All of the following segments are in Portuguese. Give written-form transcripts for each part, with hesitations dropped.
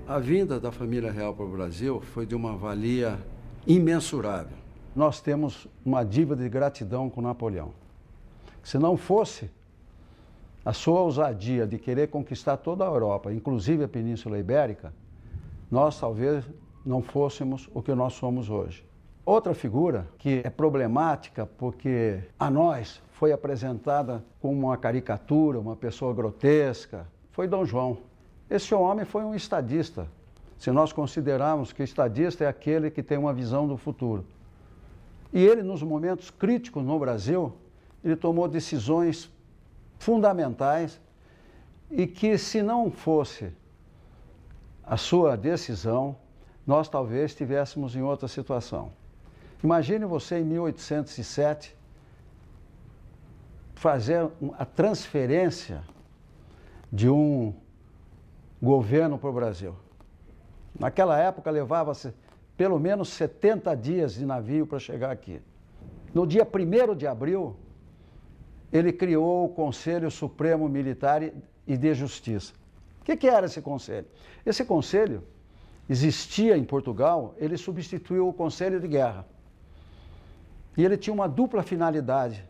A vinda da família real para o Brasil foi de uma valia imensurável. Nós temos uma dívida de gratidão com Napoleão. Se não fosse a sua ousadia de querer conquistar toda a Europa, inclusive a Península Ibérica, nós talvez não fôssemos o que nós somos hoje. Outra figura que é problemática porque a nós foi apresentada como uma caricatura, uma pessoa grotesca, foi Dom João. Esse homem foi um estadista, se nós considerarmos que estadista é aquele que tem uma visão do futuro. E ele, nos momentos críticos no Brasil, ele tomou decisões fundamentais e que, se não fosse a sua decisão, nós talvez estivéssemos em outra situação. Imagine você, em 1807, fazer a transferência de um governo para o Brasil. Naquela época, levava-se pelo menos 70 dias de navio para chegar aqui. No dia 1º de abril, ele criou o Conselho Supremo Militar e de Justiça. O que era esse conselho? Esse conselho existia em Portugal, ele substituiu o Conselho de Guerra. E ele tinha uma dupla finalidade,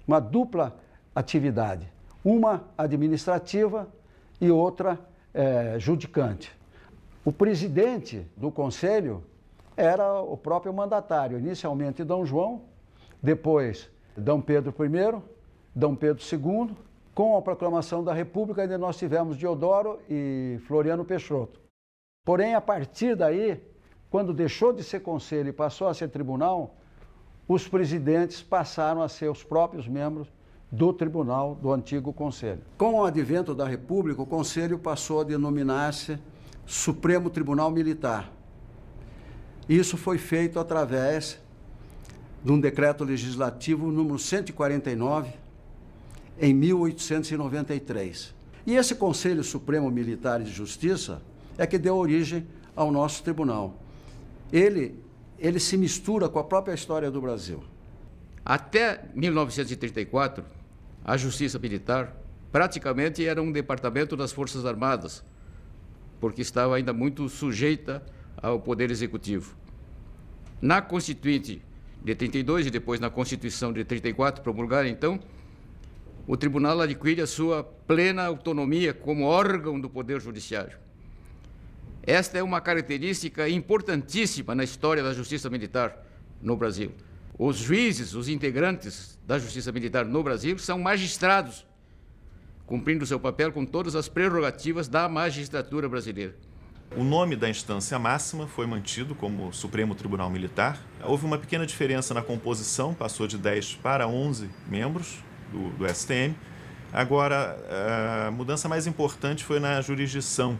uma dupla atividade. Uma administrativa e outra judicante. O presidente do conselho era o próprio mandatário, inicialmente Dom João, depois Dom Pedro I, Dom Pedro II, com a proclamação da República, ainda nós tivemos Deodoro e Floriano Peixoto. Porém, a partir daí, quando deixou de ser conselho e passou a ser tribunal, os presidentes passaram a ser os próprios membros do tribunal do antigo conselho. Com o advento da República, o conselho passou a denominar-se Supremo Tribunal Militar. Isso foi feito através de um decreto legislativo número 149, em 1893. E esse Conselho Supremo Militar e de Justiça é que deu origem ao nosso tribunal. Ele se mistura com a própria história do Brasil. Até 1934, a Justiça Militar praticamente era um departamento das Forças Armadas, porque estava ainda muito sujeita ao Poder Executivo. Na Constituinte de 32 e depois na Constituição de 34, promulgada então, o Tribunal adquire a sua plena autonomia como órgão do Poder Judiciário. Esta é uma característica importantíssima na história da Justiça Militar no Brasil. Os juízes, os integrantes da Justiça Militar no Brasil, são magistrados, cumprindo seu papel com todas as prerrogativas da magistratura brasileira. O nome da instância máxima foi mantido como Supremo Tribunal Militar. Houve uma pequena diferença na composição, passou de 10 para 11 membros do STM. Agora, a mudança mais importante foi na jurisdição,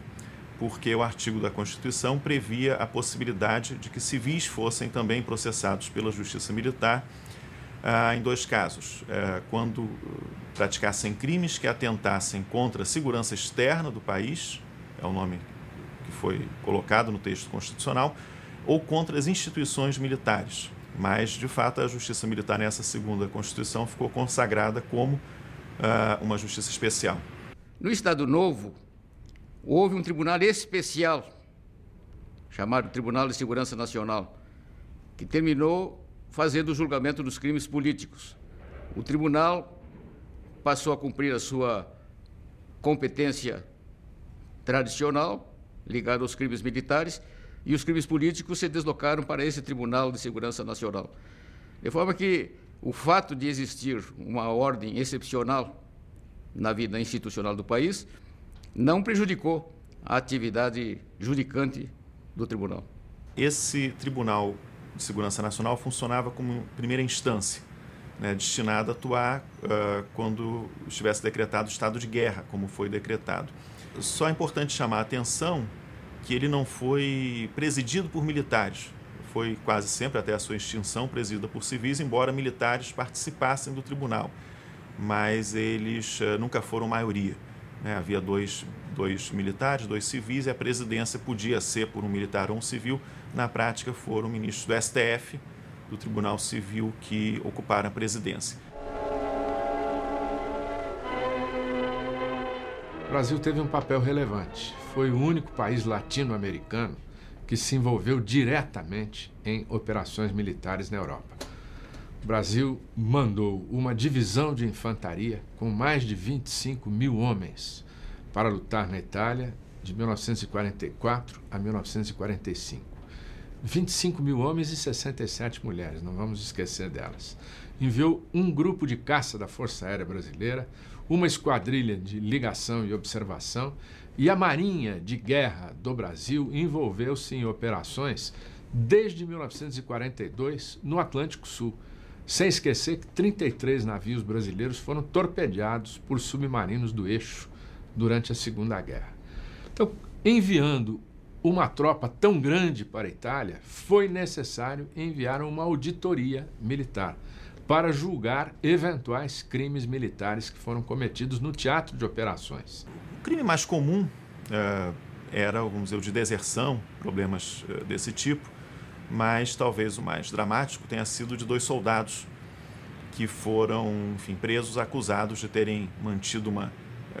porque o artigo da Constituição previa a possibilidade de que civis fossem também processados pela Justiça Militar em 2 casos. Quando praticassem crimes que atentassem contra a segurança externa do país, é o nome que foi colocado no texto constitucional, ou contra as instituições militares. Mas, de fato, a Justiça Militar nessa segunda Constituição ficou consagrada como uma justiça especial. No Estado Novo, houve um tribunal especial, chamado Tribunal de Segurança Nacional, que terminou fazendo o julgamento dos crimes políticos. O tribunal passou a cumprir a sua competência tradicional, ligada aos crimes militares, e os crimes políticos se deslocaram para esse Tribunal de Segurança Nacional. De forma que o fato de existir uma ordem excepcional na vida institucional do país não prejudicou a atividade judicante do tribunal. Esse Tribunal de Segurança Nacional funcionava como primeira instância, destinada a atuar quando estivesse decretado estado de guerra, como foi decretado. Só é importante chamar a atenção que ele não foi presidido por militares. Foi quase sempre, até a sua extinção, presidido por civis, embora militares participassem do tribunal. Mas eles nunca foram maioria. Havia dois militares, 2 civis, e a presidência podia ser por um militar ou um civil. Na prática, foram ministros do STF, do Tribunal Civil, que ocuparam a presidência. O Brasil teve um papel relevante. foi o único país latino-americano que se envolveu diretamente em operações militares na Europa. O Brasil mandou uma divisão de infantaria com mais de 25 mil homens para lutar na Itália de 1944 a 1945. 25 mil homens e 67 mulheres, não vamos esquecer delas. Enviou um grupo de caça da Força Aérea Brasileira, uma esquadrilha de ligação e observação, e a Marinha de Guerra do Brasil envolveu-se em operações desde 1942 no Atlântico Sul, sem esquecer que 33 navios brasileiros foram torpedeados por submarinos do eixo durante a Segunda Guerra. Então, enviando uma tropa tão grande para a Itália, foi necessário enviar uma auditoria militar para julgar eventuais crimes militares que foram cometidos no teatro de operações. O crime mais comum era, vamos dizer, o de deserção, problemas desse tipo, mas talvez o mais dramático tenha sido de 2 soldados que foram, enfim, presos, acusados de terem mantido uma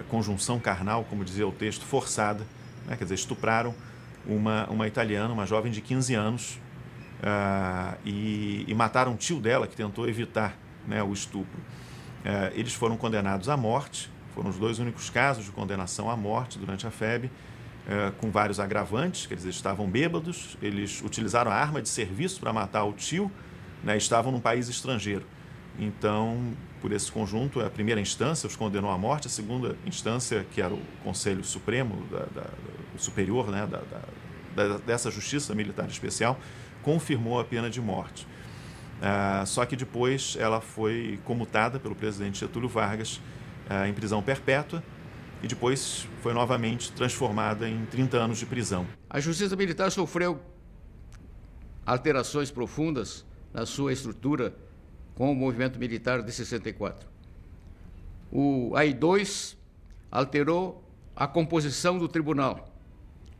conjunção carnal, como dizia o texto, forçada, né? Quer dizer, estupraram uma italiana, uma jovem de 15 anos, e mataram o tio dela, que tentou evitar, né, o estupro. Eles foram condenados à morte, foram os 2 únicos casos de condenação à morte durante a FEB, com vários agravantes, que eles estavam bêbados, eles utilizaram a arma de serviço para matar o tio, né, estavam num país estrangeiro. Então, por esse conjunto, a primeira instância os condenou à morte, a segunda instância, que era o Conselho Supremo, o superior, né, dessa Justiça Militar Especial, confirmou a pena de morte. Só que depois ela foi comutada pelo presidente Getúlio Vargas em prisão perpétua, e depois foi novamente transformada em 30 anos de prisão. A Justiça Militar sofreu alterações profundas na sua estrutura com o movimento militar de 64. O AI-2 alterou a composição do tribunal,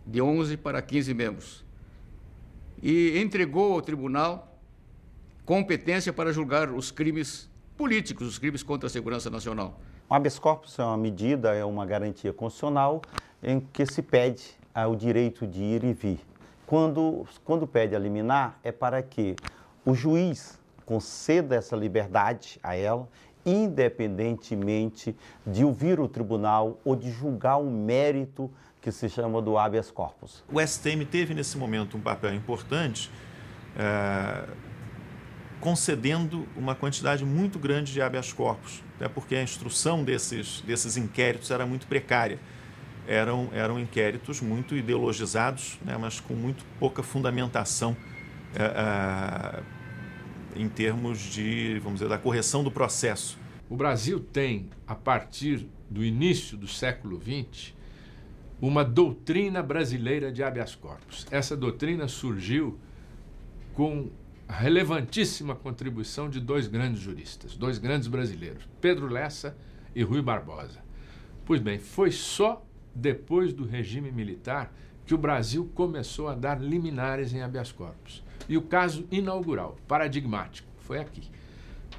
de 11 para 15 membros, e entregou ao tribunal competência para julgar os crimes políticos, os crimes contra a segurança nacional. O habeas corpus é uma medida, é uma garantia constitucional em que se pede o direito de ir e vir. Quando pede a liminar, é para que o juiz conceda essa liberdade a ela, independentemente de ouvir o tribunal ou de julgar o mérito que se chama do habeas corpus. O STM teve, nesse momento, um papel importante, concedendo uma quantidade muito grande de habeas corpus, até porque a instrução desses inquéritos era muito precária. Eram inquéritos muito ideologizados, né, mas com muito pouca fundamentação em termos de, vamos dizer, da correção do processo. O Brasil tem, a partir do início do século XX, uma doutrina brasileira de habeas corpus. Essa doutrina surgiu com a relevantíssima contribuição de 2 grandes juristas, 2 grandes brasileiros, Pedro Lessa e Rui Barbosa. Pois bem, foi só depois do regime militar que o Brasil começou a dar liminares em habeas corpus. E o caso inaugural, paradigmático, foi aqui.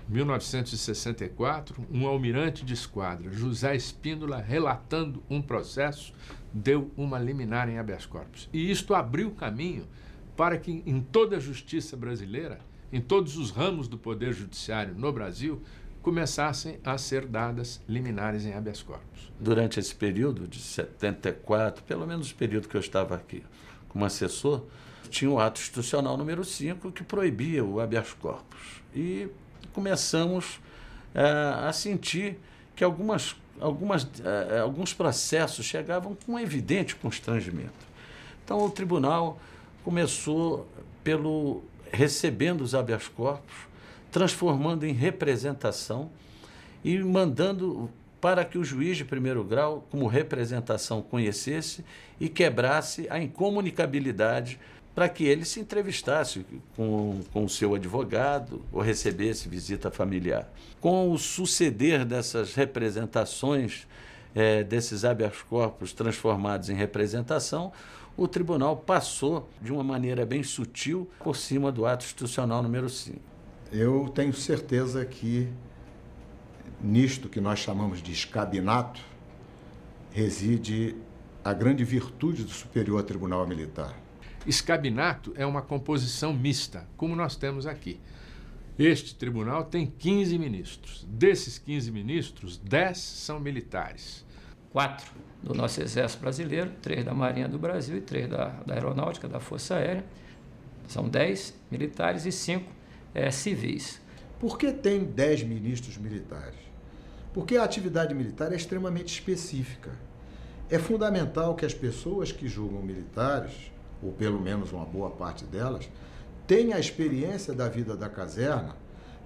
Em 1964, um almirante de esquadra, José Espíndola, relatando um processo, deu uma liminar em habeas corpus. E isto abriu caminho para que em toda a justiça brasileira, em todos os ramos do Poder Judiciário no Brasil, começassem a ser dadas liminares em habeas corpus. Durante esse período de 74, pelo menos o período que eu estava aqui como assessor, tinha o ato institucional número 5 que proibia o habeas corpus. E começamos a sentir que alguns processos chegavam com evidente constrangimento. Então o tribunal começou recebendo os habeas corpus, transformando em representação e mandando para que o juiz de primeiro grau, como representação, conhecesse e quebrasse a incomunicabilidade para que ele se entrevistasse com o seu advogado ou recebesse visita familiar. Com o suceder dessas representações, desses habeas corpus transformados em representação, o tribunal passou, de uma maneira bem sutil, por cima do ato institucional número 5. Eu tenho certeza que nisto que nós chamamos de escabinato reside a grande virtude do Superior Tribunal Militar. Escabinato é uma composição mista, como nós temos aqui. Este tribunal tem 15 ministros. Desses 15 ministros, 10 são militares. 4 do nosso Exército Brasileiro, 3 da Marinha do Brasil e 3 da Aeronáutica, da Força Aérea. São 10 militares e 5 civis. Por que tem 10 ministros militares? Porque a atividade militar é extremamente específica. É fundamental que as pessoas que julgam militares, ou pelo menos uma boa parte delas, tenham a experiência da vida da caserna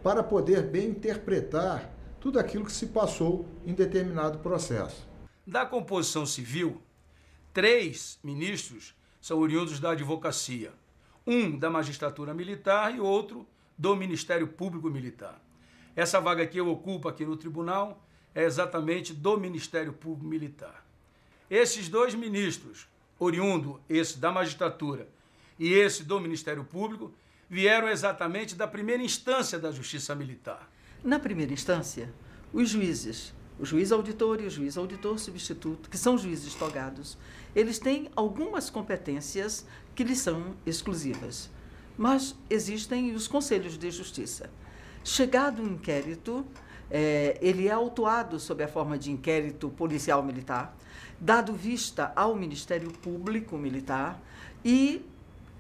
para poder bem interpretar tudo aquilo que se passou em determinado processo. Da composição civil, 3 ministros são oriundos da advocacia, um da magistratura militar e outro do Ministério Público Militar. Essa vaga que eu ocupo aqui no tribunal é exatamente do Ministério Público Militar. Esses 2 ministros, oriundo esse da magistratura e esse do Ministério Público, vieram exatamente da primeira instância da Justiça Militar. Na primeira instância, os juízes, o juiz auditor e o juiz auditor substituto, que são juízes togados, eles têm algumas competências que lhes são exclusivas. Mas existem os conselhos de justiça. Chegado um inquérito, ele é autuado sob a forma de inquérito policial militar, dado vista ao Ministério Público Militar, e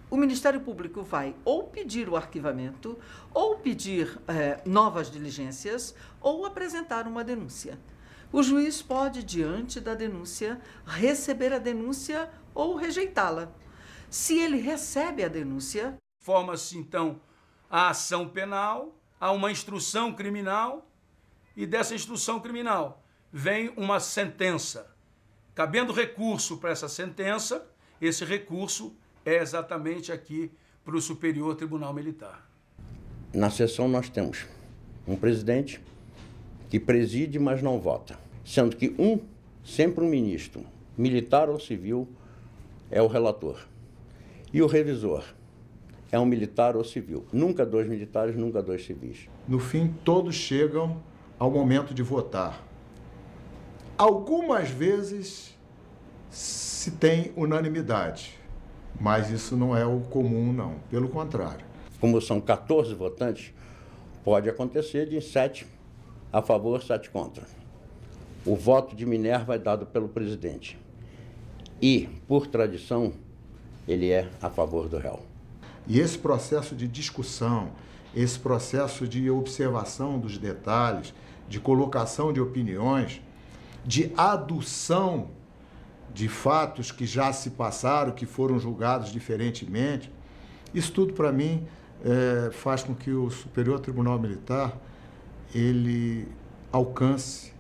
o Ministério Público vai ou pedir o arquivamento, ou pedir novas diligências, ou apresentar uma denúncia. O juiz pode, diante da denúncia, receber a denúncia ou rejeitá-la. Se ele recebe a denúncia, forma-se, então, a ação penal, há uma instrução criminal, e dessa instrução criminal vem uma sentença. Cabendo recurso para essa sentença, esse recurso é exatamente aqui para o Superior Tribunal Militar. Na sessão nós temos um presidente que preside, mas não vota, sendo que sempre um ministro, militar ou civil, é o relator. E o revisor é um militar ou civil. Nunca 2 militares, nunca 2 civis. No fim, todos chegam ao momento de votar. Algumas vezes se tem unanimidade, mas isso não é o comum, não. Pelo contrário. Como são 14 votantes, pode acontecer de 7 a favor, 7 contra. O voto de Minerva é dado pelo presidente. E, por tradição, ele é a favor do réu. E esse processo de discussão, esse processo de observação dos detalhes, de colocação de opiniões, de adução de fatos que já se passaram, que foram julgados diferentemente, isso tudo, para mim, faz com que o Superior Tribunal Militar ele alcance,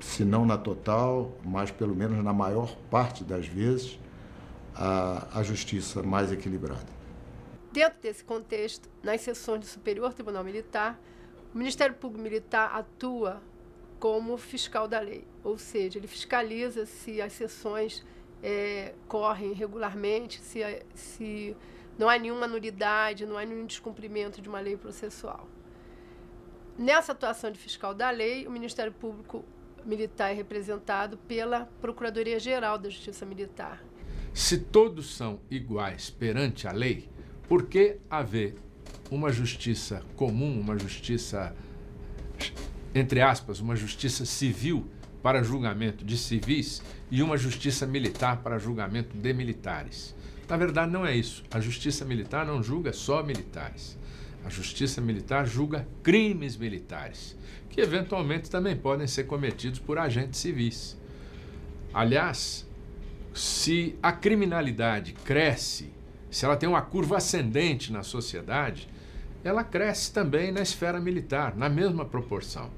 se não na total, mas pelo menos na maior parte das vezes, a justiça mais equilibrada. Dentro desse contexto, nas sessões do Superior Tribunal Militar, o Ministério Público Militar atua como fiscal da lei, ou seja, ele fiscaliza se as sessões correm regularmente, se não há nenhuma nulidade, não há nenhum descumprimento de uma lei processual. Nessa atuação de fiscal da lei, o Ministério Público Militar é representado pela Procuradoria-Geral da Justiça Militar. Se todos são iguais perante a lei, por que haver uma justiça comum, uma justiça, entre aspas, uma justiça civil para julgamento de civis e uma justiça militar para julgamento de militares? Na verdade, não é isso. A justiça militar não julga só militares. A justiça militar julga crimes militares, que eventualmente também podem ser cometidos por agentes civis. Aliás, se a criminalidade cresce, se ela tem uma curva ascendente na sociedade, ela cresce também na esfera militar, na mesma proporção.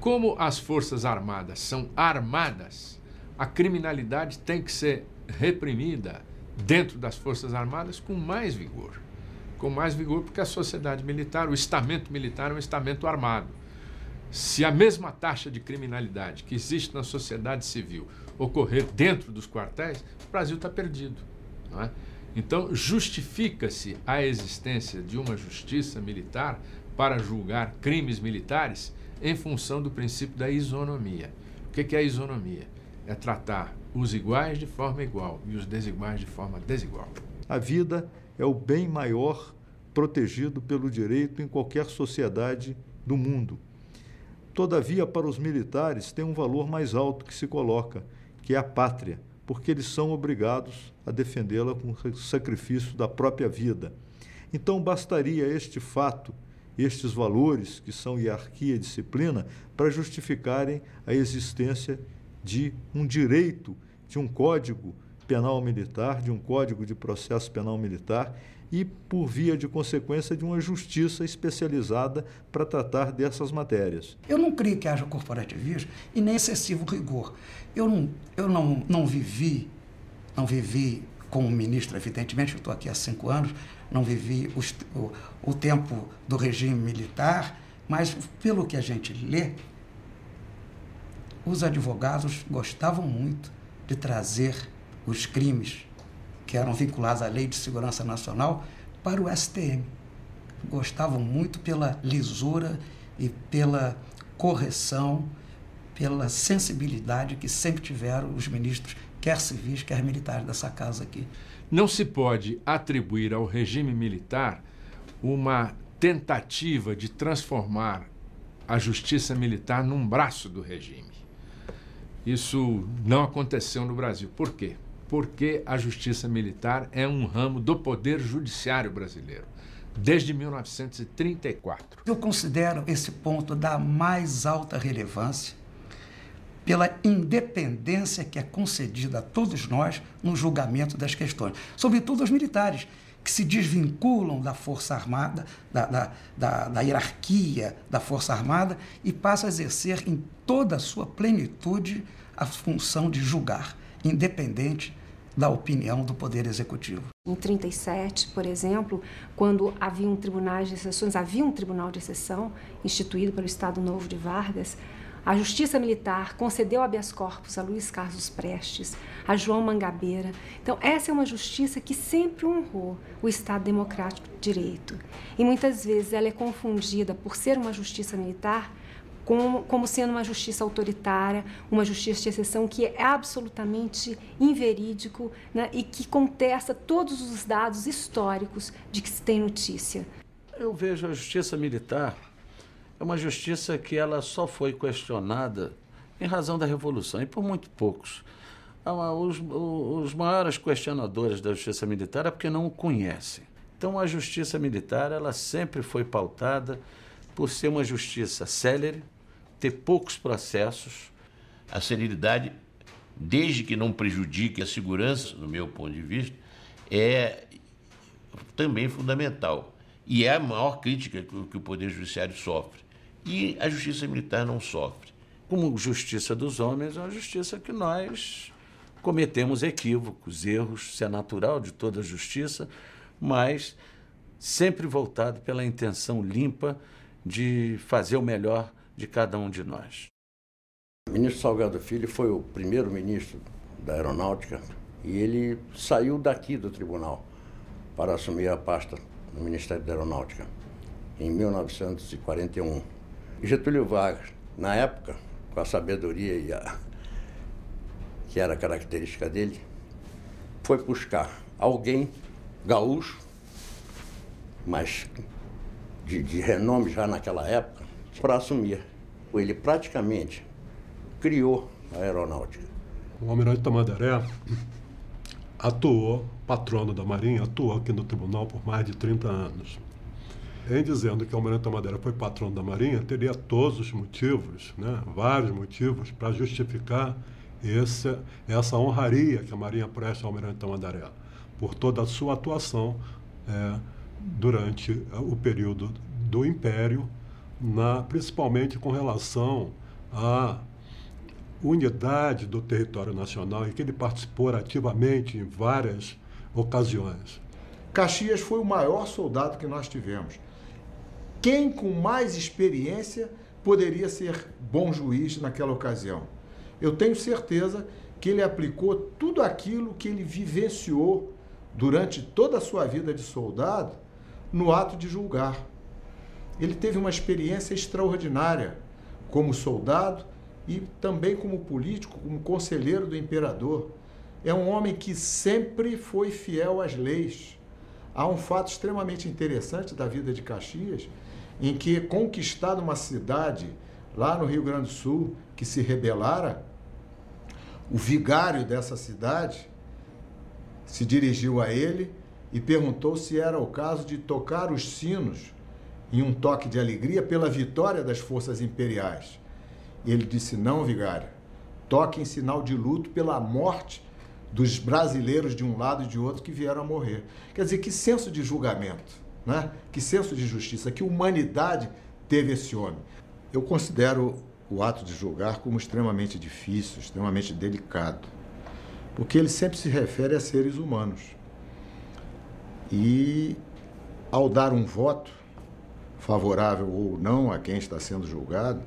Como as Forças Armadas são armadas, a criminalidade tem que ser reprimida dentro das Forças Armadas com mais vigor. Com mais vigor porque a sociedade militar, o estamento militar é um estamento armado. Se a mesma taxa de criminalidade que existe na sociedade civil ocorrer dentro dos quartéis, o Brasil está perdido, não é? Então, justifica-se a existência de uma justiça militar para julgar crimes militares em função do princípio da isonomia. O que é a isonomia? é tratar os iguais de forma igual e os desiguais de forma desigual. A vida é o bem maior protegido pelo direito em qualquer sociedade do mundo. Todavia, para os militares, tem um valor mais alto que se coloca, que é a pátria, porque eles são obrigados a defendê-la com o sacrifício da própria vida. Então, bastaria este fato, estes valores, que são hierarquia e disciplina, para justificarem a existência de um direito, de um código penal militar, de um código de processo penal militar e, por via de consequência, de uma justiça especializada para tratar dessas matérias. Eu não creio que haja corporativismo e nem excessivo rigor. Eu não vivi como ministro, evidentemente, eu estou aqui há 5 anos, não vivi o tempo do regime militar, mas pelo que a gente lê, os advogados gostavam muito de trazer os crimes que eram vinculados à Lei de Segurança Nacional para o STM. Gostavam muito pela lisura e pela correção, pela sensibilidade que sempre tiveram os ministros, quer civis, quer militares dessa casa aqui. Não se pode atribuir ao regime militar uma tentativa de transformar a justiça militar num braço do regime. Isso não aconteceu no Brasil. Por quê? Porque a justiça militar é um ramo do poder judiciário brasileiro, desde 1934. Eu considero esse ponto da mais alta relevância pela independência que é concedida a todos nós no julgamento das questões, sobretudo aos militares, que se desvinculam da Força Armada, da hierarquia da Força Armada e passam a exercer em toda a sua plenitude a função de julgar, independente da opinião do Poder Executivo. Em 1937, por exemplo, quando havia um tribunal de exceção instituído pelo Estado Novo de Vargas, a Justiça Militar concedeu habeas corpus a Luiz Carlos Prestes, a João Mangabeira. Então, essa é uma justiça que sempre honrou o Estado Democrático de Direito. E muitas vezes ela é confundida, por ser uma justiça militar, como sendo uma justiça autoritária, uma justiça de exceção que é absolutamente inverídico, né, e que contesta todos os dados históricos de que se tem notícia. Eu vejo a justiça militar é uma justiça que ela só foi questionada em razão da Revolução, e por muito poucos. Os maiores questionadores da justiça militar é porque não o conhecem. Então, a justiça militar ela sempre foi pautada por ser uma justiça célere, ter poucos processos. A celeridade, desde que não prejudique a segurança, no meu ponto de vista, é também fundamental. E é a maior crítica que o Poder Judiciário sofre. E a justiça militar não sofre. Como justiça dos homens, é uma justiça que nós cometemos equívocos, erros, isso é natural de toda a justiça, mas sempre voltado pela intenção limpa de fazer o melhor de cada um de nós. O ministro Salgado Filho foi o primeiro ministro da Aeronáutica e ele saiu daqui do tribunal para assumir a pasta no Ministério da Aeronáutica em 1941. E Getúlio Vargas, na época, com a sabedoria que era característica dele, foi buscar alguém gaúcho, mas de renome já naquela época, para assumir. Ele praticamente criou a aeronáutica. O almirante Tamandaré atuou, patrono da Marinha, atuou aqui no tribunal por mais de 30 anos. Em dizendo que o almirante Tamandaré foi patrono da Marinha, teria todos os motivos, né, vários motivos, para justificar essa honraria que a Marinha presta ao almirante Tamandaré, por toda a sua atuação durante o período do Império, principalmente com relação à unidade do território nacional, e que ele participou ativamente em várias ocasiões. Caxias foi o maior soldado que nós tivemos. Quem com mais experiência poderia ser bom juiz naquela ocasião? Eu tenho certeza que ele aplicou tudo aquilo que ele vivenciou durante toda a sua vida de soldado no ato de julgar. Ele teve uma experiência extraordinária como soldado e também como político, como conselheiro do imperador. É um homem que sempre foi fiel às leis. Há um fato extremamente interessante da vida de Caxias, em que, conquistada uma cidade lá no Rio Grande do Sul, que se rebelara, o vigário dessa cidade se dirigiu a ele e perguntou se era o caso de tocar os sinos em um toque de alegria pela vitória das forças imperiais. E ele disse: não, vigário, toque em sinal de luto pela morte dos brasileiros de um lado e de outro que vieram a morrer. Quer dizer, que senso de julgamento, né? Que senso de justiça, que humanidade teve esse homem. Eu considero o ato de julgar como extremamente difícil, extremamente delicado, porque ele sempre se refere a seres humanos. E, ao dar um voto, favorável ou não a quem está sendo julgado,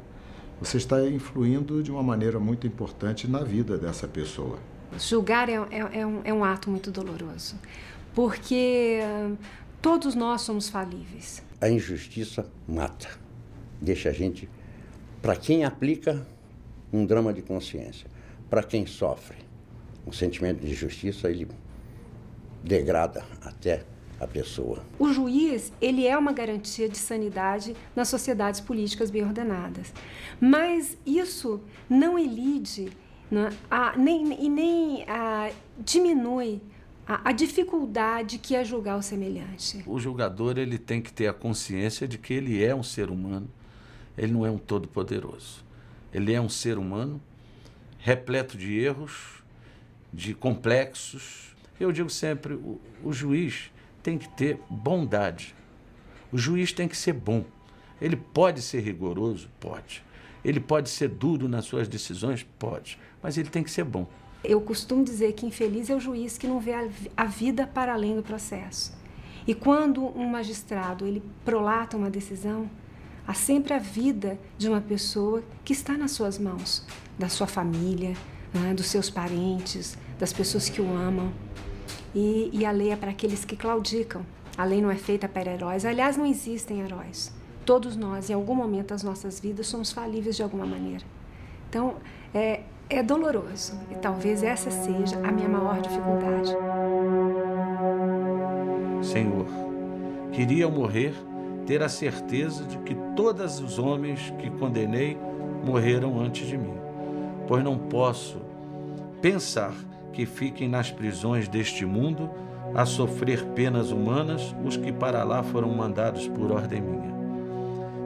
você está influindo de uma maneira muito importante na vida dessa pessoa. Julgar é um ato muito doloroso, porque todos nós somos falíveis. A injustiça mata, deixa a gente, para quem aplica, um drama de consciência. Para quem sofre um sentimento de justiça, ele degrada até a pessoa. O juiz, ele é uma garantia de sanidade nas sociedades políticas bem ordenadas. Mas isso não elide, né, nem diminui a dificuldade que é julgar o semelhante. O julgador, ele tem que ter a consciência de que ele é um ser humano, ele não é um todo-poderoso. Ele é um ser humano repleto de erros, de complexos. Eu digo sempre, o juiz tem que ter bondade. O juiz tem que ser bom. Ele pode ser rigoroso? Pode. Ele pode ser duro nas suas decisões? Pode. Mas ele tem que ser bom. Eu costumo dizer que infeliz é o juiz que não vê a vida para além do processo. E quando um magistrado ele prolata uma decisão, há sempre a vida de uma pessoa que está nas suas mãos, da sua família, dos seus parentes, das pessoas que o amam. E a lei é para aqueles que claudicam. A lei não é feita para heróis. Aliás, não existem heróis. Todos nós, em algum momento das nossas vidas, somos falíveis de alguma maneira. Então, é doloroso. E talvez essa seja a minha maior dificuldade. Senhor, queria ao morrer ter a certeza de que todos os homens que condenei morreram antes de mim, pois não posso pensar que fiquem nas prisões deste mundo a sofrer penas humanas os que para lá foram mandados por ordem minha.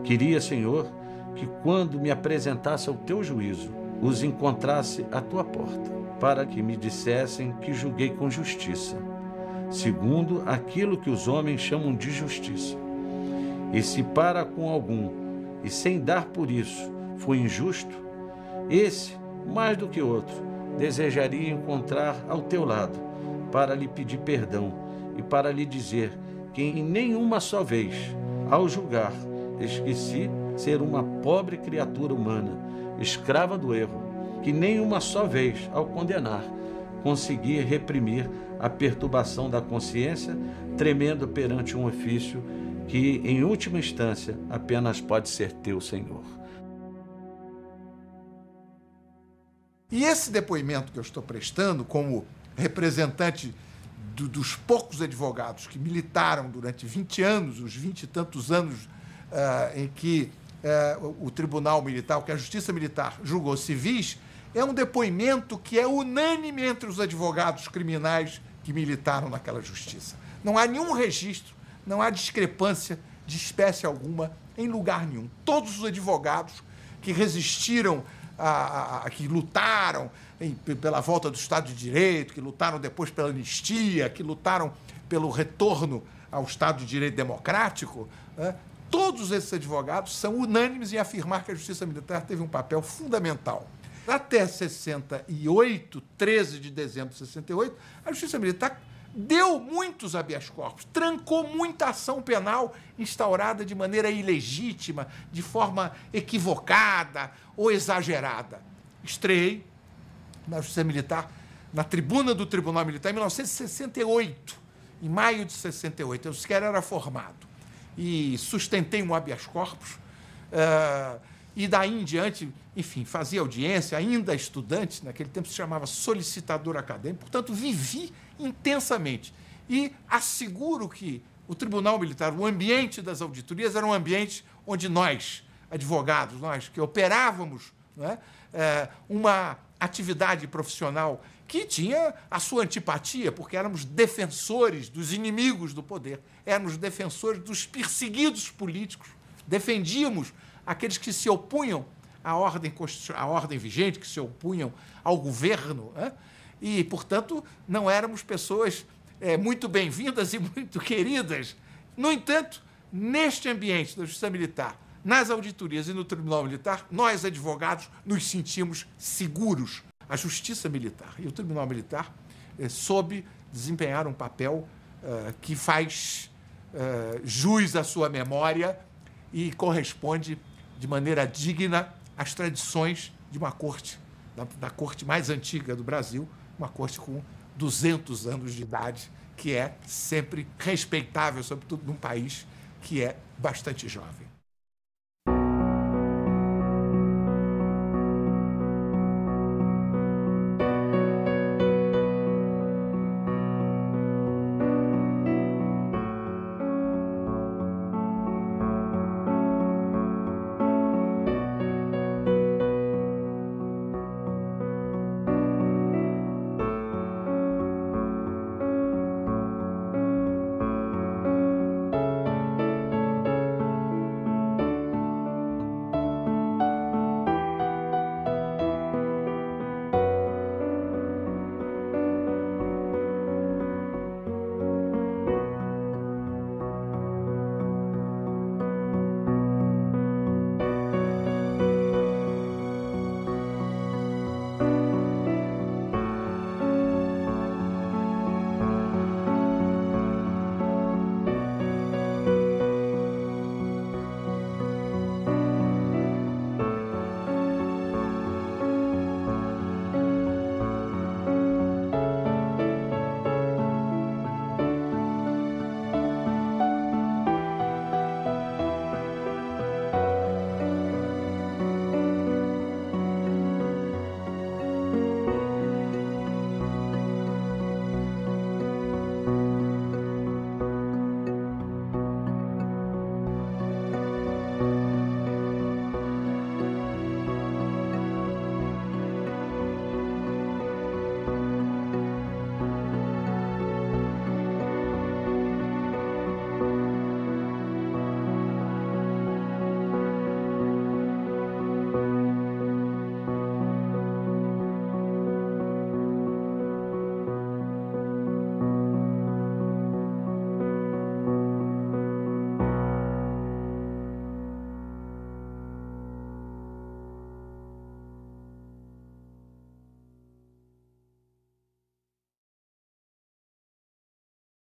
Queria, Senhor, que quando me apresentasse ao teu juízo, os encontrasse à tua porta, para que me dissessem que julguei com justiça, segundo aquilo que os homens chamam de justiça. E se para com algum, e sem dar por isso, fui injusto, esse, mais do que outro, desejaria encontrar ao teu lado, para lhe pedir perdão e para lhe dizer que em nenhuma só vez, ao julgar, esqueci ser uma pobre criatura humana, escrava do erro, que nenhuma só vez, ao condenar, consegui reprimir a perturbação da consciência, tremendo perante um ofício que, em última instância, apenas pode ser teu, Senhor. E esse depoimento que eu estou prestando como representante dos poucos advogados que militaram durante 20 anos, os 20 e tantos anos em que o Tribunal Militar, que a Justiça Militar julgou civis, é um depoimento que é unânime entre os advogados criminais que militaram naquela justiça. Não há nenhum registro, não há discrepância de espécie alguma em lugar nenhum. Todos os advogados que resistiram, que lutaram pela volta do Estado de Direito, que lutaram depois pela anistia, que lutaram pelo retorno ao Estado de Direito democrático, todos esses advogados são unânimes em afirmar que a Justiça Militar teve um papel fundamental. Até 68, 13 de dezembro de 68, a Justiça Militar deu muitos habeas corpus, trancou muita ação penal instaurada de maneira ilegítima, de forma equivocada ou exagerada. Estreiei na Justiça Militar, na tribuna do Tribunal Militar, em 1968, em maio de 68. Eu sequer era formado. E sustentei um habeas corpus e daí em diante, enfim, fazia audiência, ainda estudante, naquele tempo se chamava solicitador acadêmico, portanto, vivi intensamente. E asseguro que o Tribunal Militar, o ambiente das auditorias, era um ambiente onde nós, advogados, nós que operávamos, não é, uma atividade profissional que tinha a sua antipatia, porque éramos defensores dos inimigos do poder, éramos defensores dos perseguidos políticos, defendíamos aqueles que se opunham à ordem vigente, que se opunham ao governo, né? E, portanto, não éramos pessoas muito bem-vindas e muito queridas. No entanto, neste ambiente da Justiça Militar, nas auditorias e no Tribunal Militar, nós, advogados, nos sentimos seguros. A Justiça Militar e o Tribunal Militar soube desempenhar um papel que faz jus à sua memória e corresponde de maneira digna às tradições de uma corte, da corte mais antiga do Brasil, uma corte com 200 anos de idade, que é sempre respeitável, sobretudo num país que é bastante jovem.